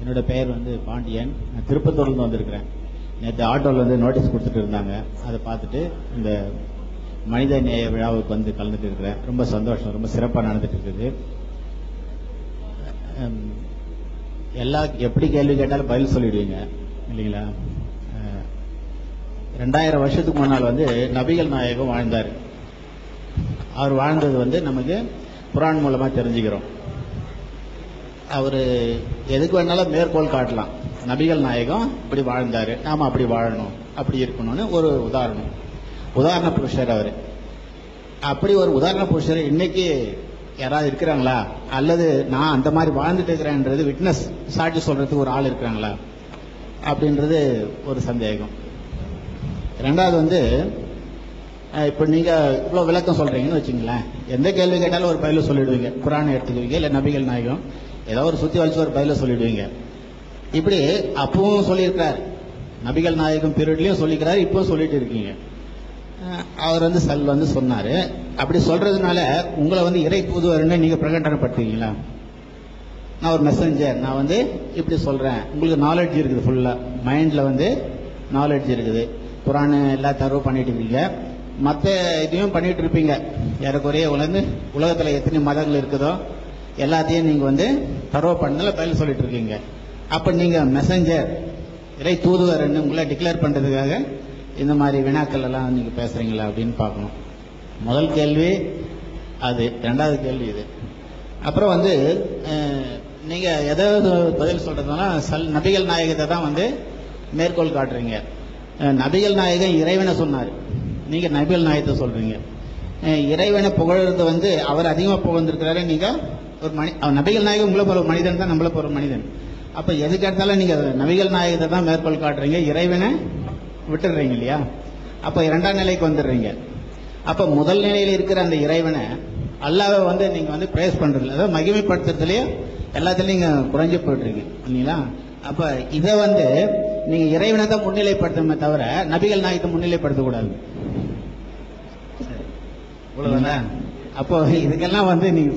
என்னோட பெயர் வந்து பாண்டியன். நான் திருப்பத்தூர்லேருந்து வந்திருக்கிறேன். நேற்று ஆட்டோவில் வந்து நோட்டீஸ் கொடுத்துட்டு இருந்தாங்க. அதை பார்த்துட்டு இந்த மனித நேய விழாவுக்கு வந்து கலந்துட்டு இருக்கிறேன். ரொம்ப சந்தோஷம், ரொம்ப சிறப்பாக நடந்துட்டு இருக்குது. எல்லா எப்படி கேள்வி கேட்டாலும் பதில் சொல்லிடுவீங்க இல்லைங்களா? 2000 வருஷத்துக்கு முன்னால் வந்து நபிகள் நாயகம் வாழ்ந்தார். அவர் வாழ்ந்தது வந்து நமக்கு குர்ஆன் மூலமா தெரிஞ்சுக்கிறோம். அவர் எதுக்கு வேணாலும் மேற்கோள் காட்டலாம். நபிகள் நாயகம் இப்படி வாழ்ந்தாரு, நாம அப்படி வாழணும், அப்படி இருக்கணும்னு ஒரு உதாரண புருஷர் அவர். அப்படி ஒரு உதாரண புருஷர் இன்னைக்கு யாராவது இருக்கிறாங்களா? அல்லது நான் அந்த மாதிரி வாழ்ந்துட்டு இருக்கிறேன்றது விட்னஸ் சாட்சி சொல்றதுக்கு ஒரு ஆள் இருக்கிறாங்களா அப்படின்றது ஒரு சந்தேகம். ரெண்டாவது வந்து இப்ப நீங்க இவ்வளவு விளக்கம் சொல்றீங்கன்னு வச்சுங்களேன், எந்த கேள்வி கேட்டாலும் ஒரு பதில சொல்லிடுவீங்க. குர்ஆனை எடுத்துக்குவீங்க, இல்ல நபிகள் நாயகம் ஏதோ ஒரு சுத்தி வலிச்சு ஒரு பதில சொல்லிடுவீங்க. இப்படி அப்பவும் சொல்லியிருக்கிறார், நபிகள் நாயகம் பீரியட்லயும் சொல்லிக்கிறார், இப்பவும் சொல்லிட்டு இருக்கீங்க. அவர் வந்து வந்து சொன்னாரு. அப்படி சொல்றதுனால உங்களை வந்து இறை தூதுவர்னு நீங்க பிரகடனப்படுத்துவீங்களா? நான் ஒரு மெசஞ்சர், நான் வந்து இப்படி சொல்றேன், உங்களுக்கு நாலேஜ் இருக்குது, ஃபுல்லா மைண்ட்ல வந்து நாலேஜ் இருக்குது, குர்ஆன் எல்லாம் தரவு பண்ணிட்டு இருக்கீங்க, மற்ற இதையும் பண்ணிட்டு இருப்பீங்க. ஏறக்குறைய உலகத்துல எத்தனை மதங்கள் இருக்குதோ எல்லாத்தையும் நீங்க வந்து தரவு பண்ணல பதில் சொல்லிட்டு இருக்கீங்க. அப்ப நீங்க மெசஞ்சர், இறை தூதுவர்னு உங்களை டிக்ளேர் பண்றதுக்காக இந்த மாதிரி வினாக்கள் எல்லாம் நீங்க பேசுறீங்களா அப்படின்னு பார்க்கணும். முதல் கேள்வி அது. ரெண்டாவது கேள்வி இது. அப்புறம் வந்து நீங்க எதாவது பதில் சொல்றதுனா நபிகள் நாயகத்தை தான் வந்து மேற்கோள் காட்டுறீங்க. நபிகள் நாயகம் இறைவனை சொன்னார், நீங்க நபிகள் நாயகத்தை சொல்றீங்க. இறைவனை புகழறது வந்து அவர் அதிகமா புகழ்ந்திருக்கிறாரு. நீங்க ஒரு நபிகள் நாயகம் உங்களை போற ஒரு மனிதன் தான், நம்மள போற ஒரு மனிதன். அப்ப எதுக்கு எடுத்தாலும் நீங்க நபிகள் நாயகத்தை தான் மேற்கோள் காட்டுறீங்க, இறைவனை விட்டுடுறீங்க இல்லையா? அப்ப இரண்டாம் நிலைக்கு வந்துடுறீங்க. அப்ப முதல் நிலையில் இருக்கிற அந்த இறைவனை அல்லாஹ்வை வந்து நீங்க வந்து பிரேஸ் பண்றது, அதாவது மகிமைப்படுத்துறதுலயே எல்லாத்துலயும் நீங்க குறைஞ்சு போயிட்டுருக்கீங்க இல்லைங்களா? அப்ப இதை வந்து நீங்க இறைவனை தான் முன்னிலைப்படுத்தணுமே தவிர நபிகள் நாயகத்தை முன்னிலைப்படுத்தக்கூடாது. அப்போ இதுக்கெல்லாம் வந்து நீங்க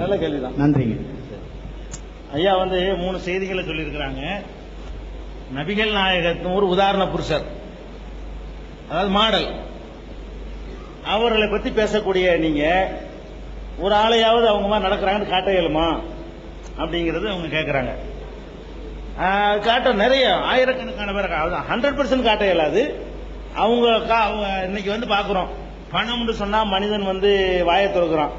நல்ல கேள்விதான். நன்றிங்க ஐயா. வந்து 3 செய்திகளை சொல்லியிருக்கிறாங்க. நபிகள் நாயகத்தின் ஒரு உதாரண புருஷர், அதாவது மாடல். அவர்களை பத்தி பேசக்கூடிய நீங்க ஒரு ஆளையாவது அவங்க மாதிரி நடக்கிறாங்கன்னு காட்ட இயலுமா அப்படிங்கறது அவங்க கேட்கறாங்க. காட்ட நிறைய ஆயிரக்கணக்கான பேர் 100% காட்ட இயலாது. அவங்க இன்னைக்கு வந்து பாக்குறோம், பணம்னு சொன்னா மனிதன் வந்து வாயை திறக்கிறான்.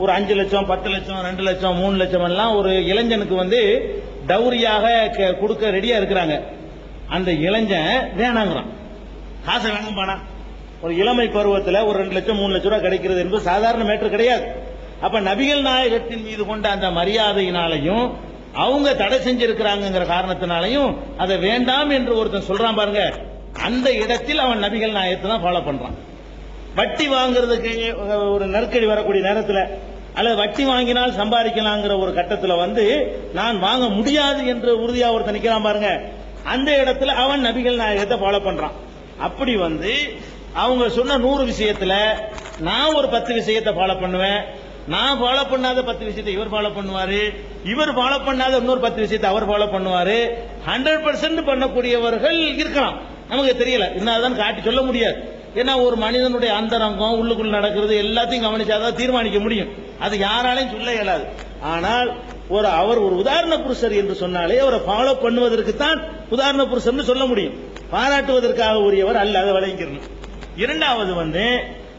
ஒரு 5 லட்சம் 10 லட்சம் 2 லட்சம் 3 லட்சம் எல்லாம் ஒரு இளைஞனுக்கு வந்து டவுரியாக கொடுக்க ரெடியா இருக்கிறாங்க. அந்த இளைஞன் வேணாங்கிறான், காசை வேணும் பானா. ஒரு இளமை பருவத்தில் ஒரு 2 லட்சம் 3 லட்சம் ரூபாய் கிடைக்கிறது என்பது சாதாரண மேட்டர் கிடையாது. அப்ப நபிகள் நாயகத்தின் மீது கொண்ட அந்த மரியாதையினாலையும் அவங்க தடை செஞ்சிருக்கிறாங்கிற காரணத்தினாலையும் அதை வேண்டாம் என்று ஒருத்தன் சொல்றான் பாருங்க, அந்த இடத்தில் அவன் நபிகள் நாயகத்தை தான் ஃபாலோ பண்றான். வட்டி வாங்குறதுக்கு ஒரு நெருக்கடி வரக்கூடிய நேரத்தில், அல்லது வட்டி வாங்கினால் சம்பாதிக்கலாங்கிற ஒரு கட்டத்தில் வந்து நான் வாங்க முடியாது என்று உறுதியா ஒருத்தன் நிக்கிறான் பாருங்க, அந்த இடத்துல அவன் நபிகள் நாயகத்தை ஃபாலோ பண்றான். அப்படி வந்து அவங்க சொன்ன 100 விஷயத்துல நான் ஒரு 10 விஷயத்தை ஃபாலோ பண்ணுவேன், நான் ஃபாலோ பண்ணாத 10 விஷயத்தை இவர் ஃபாலோ பண்ணுவாரு, இவர் ஃபாலோ பண்ணாத இன்னொரு 10 விஷயத்தை அவர் ஃபாலோ பண்ணுவாரு. 100% பண்ணக்கூடியவர்கள் இருக்கலாம், நமக்கு தெரியல, என்னதான் காட்டி சொல்ல முடியாது. ஏன்னா ஒரு மனிதனுடைய அந்தரங்கம் உள்ளுக்குள்ள நடக்கிறது எல்லாத்தையும் கவனிச்சாதான் தீர்மானிக்க முடியும், அது யாராலையும் சொல்ல இயலாது. ஆனால் அவர் ஒரு உதாரண புருஷர் என்று சொன்னாலே அவரை ஃபாலோ பண்ணுவதற்கு தான் உதாரண புருஷர்னு சொல்ல முடியும், பாராட்டுவதற்காக உரியவர் அல்ல, அதை வழங்கிடணும். இரண்டாவது வந்து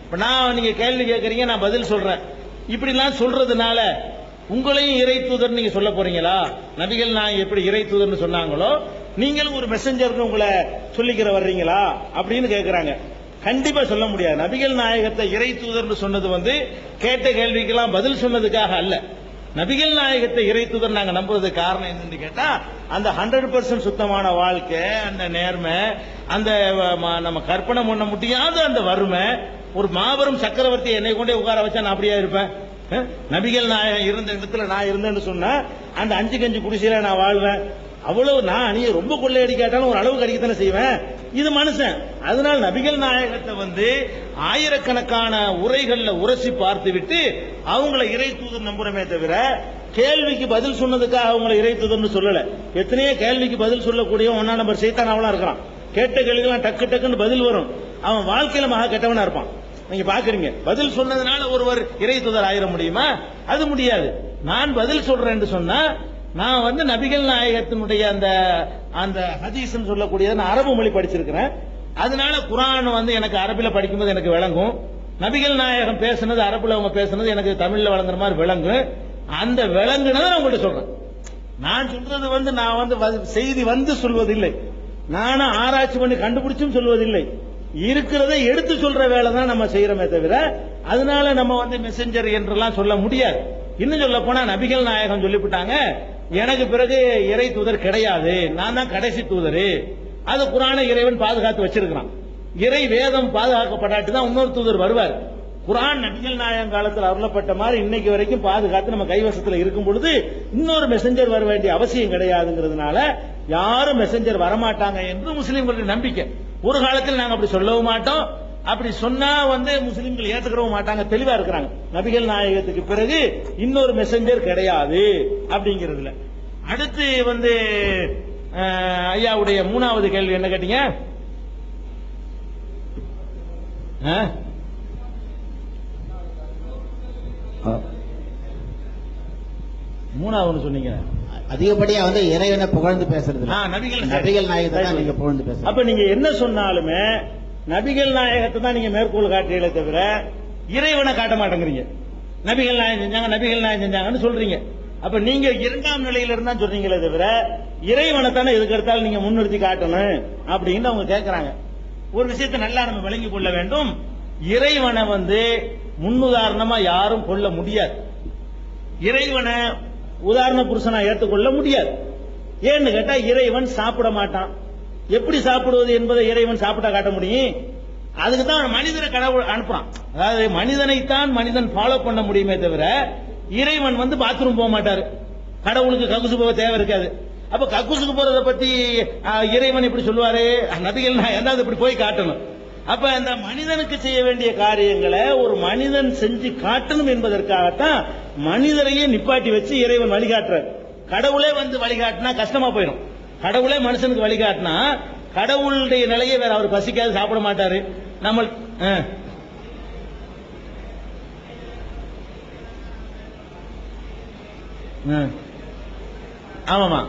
இப்ப நான் நீங்க கேள்வி கேட்கறீங்க, நான் பதில் சொல்றேன். இப்படிலாம் சொல்றதுனால உங்களையும் இறை தூதர் நீங்க சொல்ல போறீங்களா? நபிகள் நான் எப்படி இறை தூதர்னு சொன்னாங்களோ நீங்களும் ஒரு மெசஞ்சர்னு உங்களை சொல்லிக்கிற வர்றீங்களா அப்படின்னு கேட்கிறாங்க. கண்டிப்பா சொல்ல முடியாது. நபிகள் நாயகத்தை இறை தூதர்னு சொன்னது வந்து கேட்ட கேள்விக்கெல்லாம் பதில் சொன்னதுக்காக அல்ல. நபிகள் நாயகத்தை இறை தூதர் நாங்க நம்புறதுக்கு காரணம் என்னன்னு கேட்டா, அந்த 100% சுத்தமான வாழ்க்கை, அந்த நேர்மை, அந்த நம்ம கற்பனை பண்ண முடியாத அந்த வறுமை. ஒரு மாபெரும் சக்கரவர்த்தி என்னை கொண்டே உட்கார வச்சா நான் அப்படியா இருப்பேன்? நபிகள் நாயகம் இருந்த இடத்துல நான் இருந்தேன்னு சொன்னா அந்த 5 கஞ்சி குடிசையில நான் வாழ்வேன். அவ்வளவு நான் நீ ரொம்ப கொள்ளையடிக்காட்டாலும் ஒரு அளவுக்கு அடிக்கத்தானே செய்வேன். இது மனுஷன். அதனால் நபிகள் நாயகத்தை வந்து ஆயிரக்கணக்கான உரைகள்ல உரசி பார்த்து விட்டு அவங்கள இறை தூதர் நம்புறமே தவிர கேள்விக்கு பதில் சொன்னதுக்காக அவங்களை இறை தூதர்னு சொல்லல. எத்தனையோ கேள்விக்கு பதில் சொல்லக்கூடிய ஒன்னா நம்பர் சைத்தான் அவளா இருக்கிறான். கேட்ட கேள்விக்கெல்லாம் டக்கு டக்குன்னு பதில் வரும். அவன் வாழ்க்கையில மகா கெட்டவனா இருப்பான். நீங்க பாக்குறீங்க, பதில் சொன்னதுனால ஒருவர் இறை தூதர் ஆயிர முடியுமா? அது முடியாது. நான் பதில் சொல்றேன் என்று சொன்னா நான் வந்து நபிகள் நாயகத்தினுடைய அந்த அந்த ஹதீஸ் சொல்லக்கூடிய நான் அரபு மொழி படிச்சிருக்கிறேன். அதனால குர்ஆன் வந்து எனக்கு அரபில படிக்கும்போது எனக்கு விளங்கும். நபிகள் நாயகம் பேசுனது அரபுல அவங்க பேசுனது எனக்கு தமிழ்ல வழங்குற மாதிரி விளங்கும். அந்த விளங்குனதை நான் உங்கள்கிட்ட சொல்றேன். நான் சொல்றது வந்து நான் வந்து செய்தி வந்து சொல்வதில்லை, நானும் ஆராய்ச்சி பண்ணி கண்டுபிடிச்சும் சொல்வதில்லை. இருக்கிறதை எடுத்து சொல்ற வேலை தான் நம்ம செய்யறோமே தவிர அதனால நம்ம வந்து மெசஞ்சர் என்றெல்லாம் சொல்ல முடியாது. இன்னும் சொல்ல போனா நபிகள் நாயகம் சொல்லிவிட்டாங்க, எனக்கு பிறகு இறை தூதர் கிடையாது, நான் தான் கடைசி தூதர். அது குர்ஆனை இறைவன் பாதுகாத்து வச்சிருக்கிறான். இறை வேதம் பாதுகாக்கப்படாட்டி தான் இன்னொரு தூதர் வருவார். குர்ஆன் நபிகள் நாயகம் காலத்தில் அருளப்பட்ட மாதிரி இன்னைக்கு வரைக்கும் பாதுகாத்து நம்ம கைவசத்தில் இருக்கும் பொழுது இன்னொரு மெசஞ்சர் வர வேண்டிய அவசியம் கிடையாதுங்கிறதுனால யாரும் மெசஞ்சர் வரமாட்டாங்க என்று முஸ்லிம்களுடைய நம்பிக்கை. ஒரு காலத்தில் நாங்க அப்படி சொல்லவும் மாட்டோம். அப்படி சொன்னா வந்து முஸ்லிம்கள் ஏத்துக்கவும் மாட்டாங்க. தெளிவா இருக்கிறாங்க. நபிகள் நாயகத்துக்கு பிறகு இன்னொரு மெசஞ்சர் கிடையாது அப்படிங்கிறதுல. அடுத்து வந்து ஐயாவுடைய மூணாவது கேள்வி என்ன கேட்டீங்க? மூணாவது சொன்னீங்க. அதிகப்படியா வந்து இறைவனை புகழ்ந்து பேசுறது நபிகள் நாயகத்தை தான் நீங்க புகழ்ந்து பேசுறது. அப்ப நீங்க என்ன சொன்னாலுமே நபிகள் நாயகத்தை தான் நீங்க மேற்கோள் காட்டுறீங்களே தவிர இறைவனை காட்ட மாட்டேங்கிறீங்க. நபிகள் நாயகம் செஞ்சாங்க, நபிகள் நாயகம் செஞ்சாங்கன்னு சொல்றீங்க. அப்ப நீங்க இரண்டாம் நிலையில இருந்தா சொல்றீங்களே தவிர இறைவனை தானே எதுக்கு எடுத்தாலும் நீங்க முன்னிறுத்தி காட்டணும் அப்படின்னு அவங்க கேட்கறாங்க. ஒரு விஷயத்தை நல்லா நம்ம விளங்கிக் கொள்ள வேண்டும். இறைவனை வந்து முன்னுதாரணமா யாரும் கொள்ள முடியாது. இறைவனை உதாரண புருஷனா ஏற்றுக்கொள்ள முடியாது. ஏன்னு கேட்டா இறைவன் சாப்பிட மாட்டான். எப்படி சாப்பிடுவது என்பதை இறைவன் சாப்பிட்டா காட்ட முடியும்? அதுக்கு தான் மனிதனை கடவுள் அனுப்புறான். அதாவது மனிதனைத்தான் மனிதன் ஃபாலோ பண்ண முடியுமே தவிர இறைவன் வந்து பாத்ரூம் போக மாட்டாரு. கடவுளுக்கு கக்கூசு போக தேவை இருக்காது. அப்ப கக்கூசுக்கு போறதை பத்தி இறைவன் இப்படி சொல்லுவாரு, நபிகள் ஏதாவது இப்படி போய் காட்டணும். அப்ப அந்த மனிதனுக்கு செய்ய வேண்டிய காரியங்களை ஒரு மனிதன் செஞ்சு காட்டணும் என்பதற்காகத்தான் மனிதரையே நிப்பாட்டி வச்சு இறைவன் வழிகாட்டுறார். கடவுளே வந்து வழிகாட்டினா கஷ்டமா போயிடும். கடவுளே மனுஷனுக்கு வழிகாட்டினா கடவுளுடைய நிலையை வேற அவர் பசிக்காது சாப்பிட மாட்டாரு. நம்ம ஆமாமா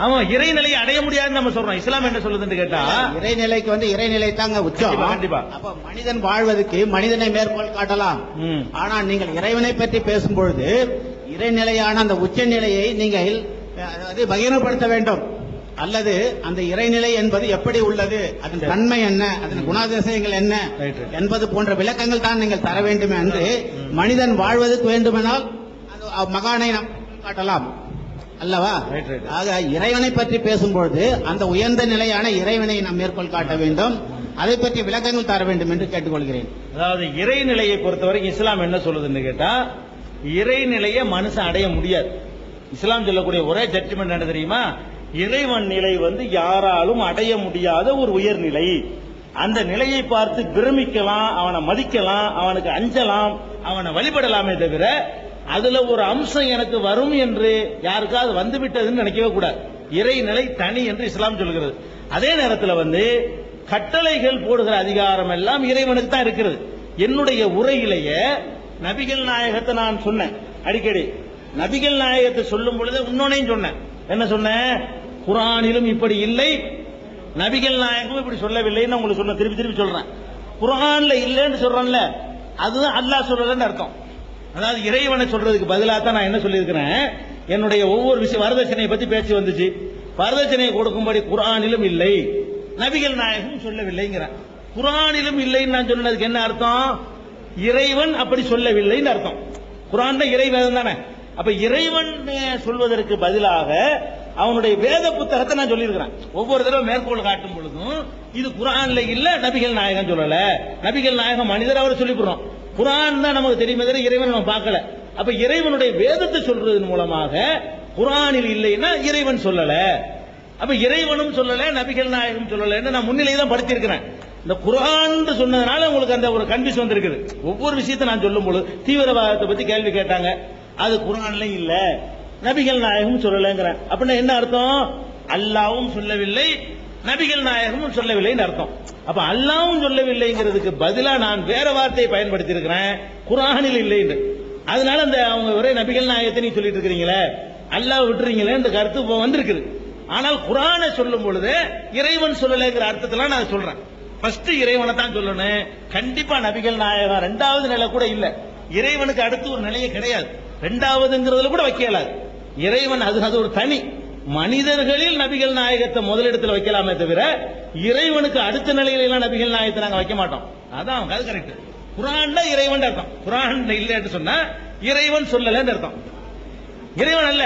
ஆமா இறைநிலையை அடைய முடியாதுன்னு நம்ம சொல்றோம். இஸ்லாம் என்ன சொல்லுதுன்னு கேட்டா இறைநிலைக்கு வந்து இறைநிலை தாங்க உச்சம். கண்டிப்பா. அப்ப மனிதன் வாழ்வதற்கு மனிதனை மேற்கோள் காட்டலாம். ஆனா நீங்கள் இறைவனை பற்றி பேசும்பொழுது இறைநிலையான அந்த உச்ச நிலையை நீங்கள் பகிரப்படுத்த வேண்டும். அல்லது அந்த இறைநிலை என்பது எப்படி உள்ளது, அதன் தன்மை என்ன, அதன் குணாதிசயங்கள் என்ன என்பது போன்ற விளக்கங்கள் தான் நீங்கள் தர வேண்டும் என்று மனிதன் வாழ்வதற்கு வேண்டுமென்றால் மகானை நாம் காட்டலாம் அல்லவா? ஆக இறைவனை பற்றி பேசும்பொழுது அந்த உயர்ந்த நிலையான இறைவனை நாம் மேற்கோள் காட்ட வேண்டும். அதை பற்றி விளக்கங்கள் தர வேண்டும் என்று கேட்டுக்கொள்கிறேன். அதாவது இறைநிலையை பொறுத்தவரைக்கும் இஸ்லாம் என்ன சொல்லுதுன்னு கேட்டா இறைநிலையை மனுஷன் அடைய முடியாது. இஸ்லாம் சொல்லக்கூடிய ஒரே ஜட்ஜ்மெண்ட் என்ன தெரியுமா? இறைவன் நிலை வந்து யாராலும் அடைய முடியாத ஒரு உயர்நிலை. அந்த நிலையை பார்த்து பிரமிக்கலாம், அவனை மதிக்கலாம், அவனுக்கு அஞ்சலாம், அவனை வழிபடலாமே தவிர அதுல ஒரு அம்சம் எனக்கு வரும் என்று யாருக்காவது வந்துவிட்டதுன்னு நினைக்கவே கூடாது. இறைநிலை தனி என்று இஸ்லாம் சொல்கிறது. அதே நேரத்தில் வந்து கட்டளைகள் போடுகிற அதிகாரம் எல்லாம் இறைவனுக்கு தான் இருக்கிறது. என்னுடைய உரையிலேயே நபிகள் நாயகத்தை நான் சொன்னேன். அடிக்கடி நபிகள் நாயகத்தை சொல்லும் பொழுது இன்னொன்னையும் சொன்னேன். என்ன சொன்னேன்? குர்ஆனிலும் இப்படி இல்லை, நபிகள் நாயகம் இப்படி சொல்லவில்லைன்னு உங்களுக்கு சொன்ன. திருப்பி திருப்பி சொல்றேன். குர்ஆன்ல இல்லைன்னு சொல்றேன்ல, அதுதான் அல்லாஹ் சொல்றதுன்னு அர்த்தம். அதாவது இறைவனை சொல்றதுக்கு பதிலாக தான் நான் என்ன சொல்லியிருக்கிறேன், என்னுடைய ஒவ்வொரு விஷயம் வரதட்சணையை பத்தி பேச்சு வந்துச்சு. வரதட்சணையை கொடுக்கும்படி குர்ஆனிலும் இல்லை, நபிகள் நாயகம் சொல்லவில்லைங்கிறேன். குர்ஆனிலும் இல்லைன்னு நான் சொன்னதுக்கு என்ன அர்த்தம்? இறைவன் அப்படி சொல்லவில்லைன்னு அர்த்தம். குர்ஆன் தான் இறை வேதம் தானே. அப்ப இறைவன் சொல்வதற்கு பதிலாக அவனுடைய வேத புத்தகத்தை நான் சொல்லியிருக்கிறேன். ஒவ்வொரு தடவை மேற்கோள் காட்டும் பொழுதும் இது குர்ஆன்ல இல்ல, நபிகள் நாயகம் சொல்லல, நபிகள் நாயகம் மனிதர் அவரை சொல்லிவிடுறோம். குர்ஆன் தான் நமக்கு தெரியுமே தவிர இறைவன் நம்ம பார்க்கல. அப்ப இறைவனுடைய வேதத்தை சொல்றதன் மூலமாக குர்ஆனில் இல்லைன்னா இறைவன் சொல்லல. அப்ப இறைவனும் சொல்லல, நபிகள் நாயகம் சொல்லல. நான் முன்னிலை தான் படுத்திருக்கிறேன். இந்த குர்ஆன் சொன்னதுனால உங்களுக்கு அந்த ஒரு கன்ஃபியூஸ் வந்திருக்குது. ஒவ்வொரு விஷயத்தை நான் சொல்லும் பொழுது தீவிரவாதத்தை பத்தி கேள்வி கேட்டாங்க, அது குர்ஆன்ல இல்ல, நபிகள் நாயகம் சொல்லலங்கிறேன். அப்படின்னா என்ன அர்த்தம்? அல்லாஹ்வும் சொல்லவில்லை, நபிகள் நாயகமும் சொல்லவில்லைன்னு அர்த்தம். அப்ப அல்லாஹ்வும் சொல்லவில்லைங்கிறதுக்கு பதிலா நான் வேற வார்த்தையை பயன்படுத்தி இருக்கிறேன், குர்ஆனில் இல்லைன்னு. அதனால அந்த அவங்க ஒரே நபிகள் நாயகத்தை நீ சொல்லிட்டு இருக்கிறீங்களே, அல்லாஹ் விட்டுறீங்களே இந்த கருத்து வந்திருக்குது. ஆனால் குர்ஆனை சொல்லும் பொழுது இறைவன் சொல்லலைங்கிற அர்த்தத்துல நான் சொல்றேன். ஃபர்ஸ்ட் இறைவனை தான் சொல்லணும். கண்டிப்பா நபிகள் நாயகம் இரண்டாவது நிலை கூட இல்ல. இறைவனுக்கு அடுத்து ஒரு நிலையே கிடையாது. இரண்டாவதுங்கிறதுல கூட வைக்கலாது. இறைவன் அது ஒரு தனி. மனிதர்களில் நபிகள் நாயகத்தை முதலிடத்தில் வைக்கலாமே தவிர இறைவனுக்கு அடுத்த நிலையில எல்லாம் நபிகள் நாயகத்தை நாங்க வைக்க மாட்டோம். அதான் அது கரெக்ட். குர்ஆன்ல இறைவன் அர்த்தம். குர்ஆன்ல இல்லைன்னு சொன்னா இறைவன் சொல்லலன்னு அர்த்தம். இறைவன் அல்ல,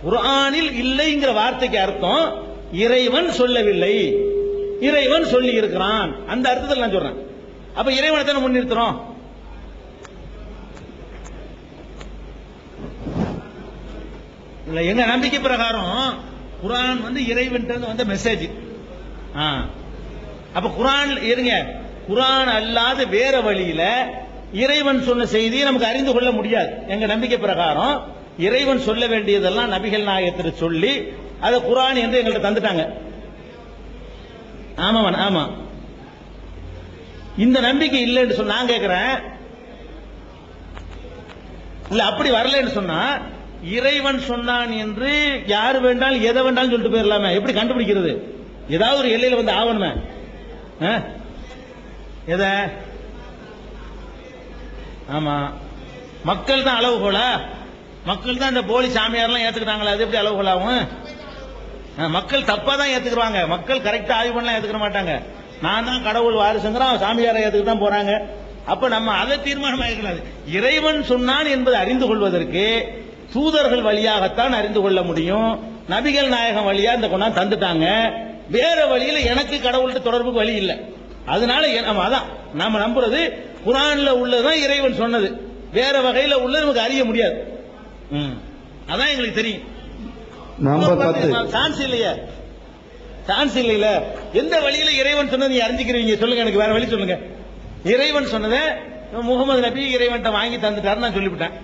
குர்ஆனில் இல்லைங்கிற வார்த்தைக்கு அர்த்தம் இறைவன் சொல்லவில்லை, இறைவன் சொல்லி இருக்கிறான். அந்த அர்த்தத்தில் நான் சொல்றேன். அப்ப இறைவனை தானே முன்னிறுத்துறோம். இல்ல, எங்க நம்பிக்கை பிரகாரம் குர்ஆன் வந்து இறைவன் வந்த மெசேஜ். அப்ப குர்ஆன் இருங்க, குர்ஆன் அல்லாத வேற வழியில இறைவன் சொன்ன செய்தியை நமக்கு அறிந்து கொள்ள முடியாது. எங்க நம்பிக்கை பிரகாரம் இறைவன் சொல்ல வேண்டியதெல்லாம் நபிகள் நாயகத்திற்கு சொல்லி அதை குர்ஆன் என்று எங்கள்கிட்ட தந்துட்டாங்க. ஆமா ஆமா. இந்த நம்பிக்கை இல்லைன்னு சொன்னா நான் கேட்கிறேன், இல்ல அப்படி வரலன்னு சொன்னா இறைவன் சொன்னான் என்று யாரு வேண்டாலும் எதை வேண்டாலும் சொல்லிட்டு போயிடலாமே, எப்படி கண்டுபிடிக்கிறது? ஏதாவது ஒரு எல்லையில வந்து ஆவணுமே. எதை? ஆமா, மக்கள் தான் அளவுகோலா? மக்கள் தான் இந்த போலி சாமியாரெல்லாம் ஏத்துக்கிட்டாங்களா? அது எப்படி அளவுகோலாகும்? மக்கள் தப்பா தான் ஏத்துக்குறாங்க. மக்கள் கரெக்டா ஆய்வு பண்ணலாம் ஏத்துக்க மாட்டாங்க. நான் தான் கடவுள் வாரிசுங்கிறான், சாமியாரை ஏத்துக்கு தான் போறாங்க. அப்ப நம்ம அதை தீர்மானம் ஆகிக்கூடாது. இறைவன் சொன்னான் என்பதை அறிந்து கொள்வதற்கு தூதர்கள் வழியாகத்தான் அறிந்து கொள்ள முடியும். நபிகள் நாயகம் வழியா இந்த கொண்டாந்து தந்துட்டாங்க. வேற வழியில எனக்கு கடவுள்கிட்ட தொடர்புக்கு வழி இல்லை. அதனால அதான் நாம நம்புறது குர்ஆன்ல உள்ளதுதான் இறைவன் சொன்னது. வேற வகையில உள்ளது நமக்கு அறிய முடியாது. அதான் எங்களுக்கு தெரியும். சான்ஸ் இல்லையா? சான்ஸ் இல்லையில எந்த வழியில இறைவன் சொன்னது நீ அறிஞ்சுக்கிறீங்க? சொல்லுங்க, எனக்கு வேற வழி சொல்லுங்க. இறைவன் சொன்னதை முகமது நபி இறைவன்ட்ட வாங்கி தந்துட்டாரு நான் சொல்லிவிட்டேன்.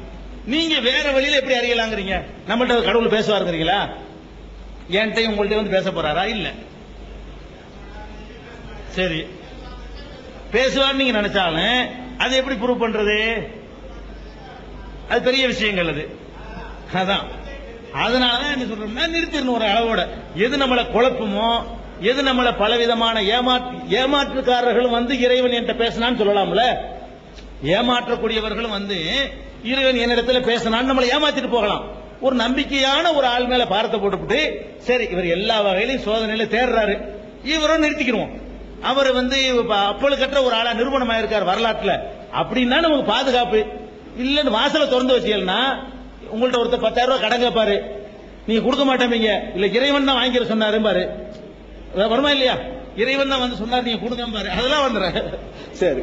நீங்க வேற வழியில எப்படி அறியலாங்கிறீங்க? நம்மள்ட்ட கடவுள் பேசுவாருங்கிறீங்களா? என்கிட்ட உங்கள்ட்ட வந்து பேச போறாரா? இல்ல. சரி, பேசுவார் நீங்க நினைச்சாலும் அதை எப்படி ப்ரூவ் பண்றது? அது பெரிய விஷயங்கள். அது அதான் அதனாலதான் என்ன சொல்றோம்னா நிறுத்திடணும் ஒரு அளவோட. எது நம்மளை குழப்பமோ, எது நம்மளை பலவிதமான ஏமாற்றுக்காரர்களும் வந்து இறைவன் என்கிட்ட பேசினான்னு சொல்லலாம்ல. ஏமாற்றக்கூடியவர்களும் வந்து இறைவன் என்னிடத்துல பேசினான்னு நம்மளை ஏமாத்திட்டு போகலாம். ஒரு நம்பிக்கையான ஒரு ஆள் மேல பாரத்தை போட்டுவிட்டு சரி இவர் எல்லா வகையிலையும் சோதனையில தேடுறாரு, இவரும் நிறுத்திக்கிறோம். அவர் வந்து அப்பழுக்கற்ற ஒரு ஆளா நிரூபணமா இருக்கார் வரலாற்றுல அப்படின்னா நமக்கு பாதுகாப்பு. இல்லன்னு வாசலை திறந்து வச்சீங்கன்னா உங்கள்ட்ட ஒருத்தர் 10,000 ரூபாய் கடன் கேட்பாரு, நீங்க கொடுக்க மாட்டேங்க. இல்ல இறைவன் தான் வாங்கிற சொன்னாரு பாரு, வருமா இல்லையா? இறைவன் தான் வந்து சொன்னார் நீங்க கொடுங்க பாரு, அதெல்லாம் வந்துடுற. சரி.